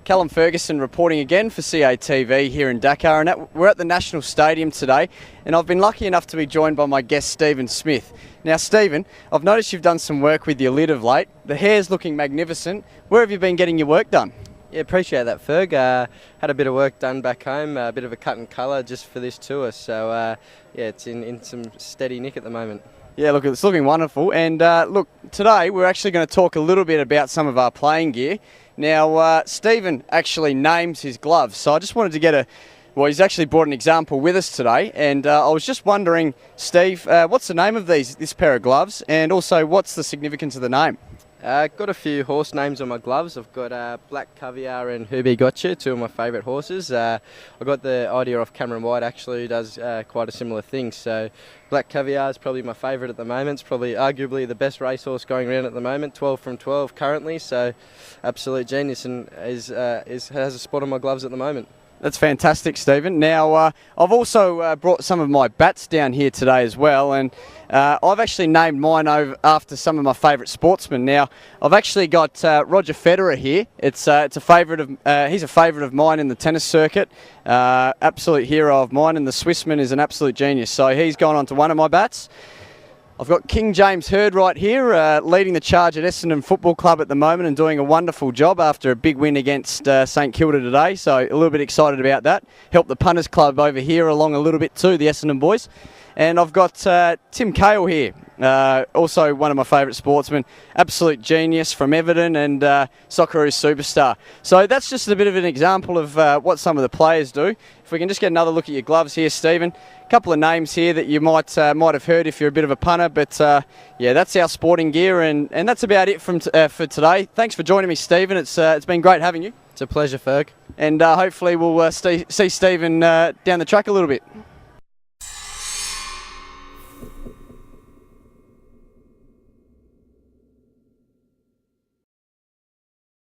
Callum Ferguson reporting again for CATV here in Dhaka, and we're at the National Stadium today, and I've been lucky enough to be joined by my guest Stephen Smith. Now Stephen, I've noticed you've done some work with your lid of late. The hair's looking magnificent. Where have you been getting your work done? Yeah, appreciate that, Ferg. Had a bit of work done back home, a bit of a cut and colour just for this tour, so yeah, it's in some steady nick at the moment. Yeah, look, it's looking wonderful. And look, today we're actually going to talk a little bit about some of our playing gear. Now, Stephen actually names his gloves, so I just wanted to get well, he's actually brought an example with us today, and I was just wondering, Steve, what's the name of this pair of gloves, and also what's the significance of the name? Got a few horse names on my gloves. I've got Black Caviar and Herbie Gotcha, two of my favourite horses. I got the idea off Cameron White, actually, who does quite a similar thing. So Black Caviar is probably my favourite at the moment. It's probably arguably the best racehorse going around at the moment, 12 from 12 currently. So absolute genius, and has a spot on my gloves at the moment. That's fantastic, Stephen. Now, I've also brought some of my bats down here today as well, and I've actually named mine after some of my favourite sportsmen. Now, I've actually got Roger Federer here. It's a favourite of he's a favourite of mine in the tennis circuit, absolute hero of mine, and the Swissman is an absolute genius. So he's gone on to one of my bats. I've got King James Hird right here, leading the charge at Essendon Football Club at the moment and doing a wonderful job after a big win against St Kilda today, so a little bit excited about that. Helped the Punters Club over here along a little bit too, the Essendon boys. And I've got Tim Cale here, also one of my favourite sportsmen, absolute genius from Everton and Socceroos superstar. So that's just a bit of an example of what some of the players do. If we can just get another look at your gloves here, Stephen. A couple of names here that you might have heard if you're a bit of a punter, but yeah, that's our sporting gear, and that's about it for today. Thanks for joining me, Stephen. It's been great having you. It's a pleasure, Ferg. And hopefully we'll see Stephen down the track a little bit.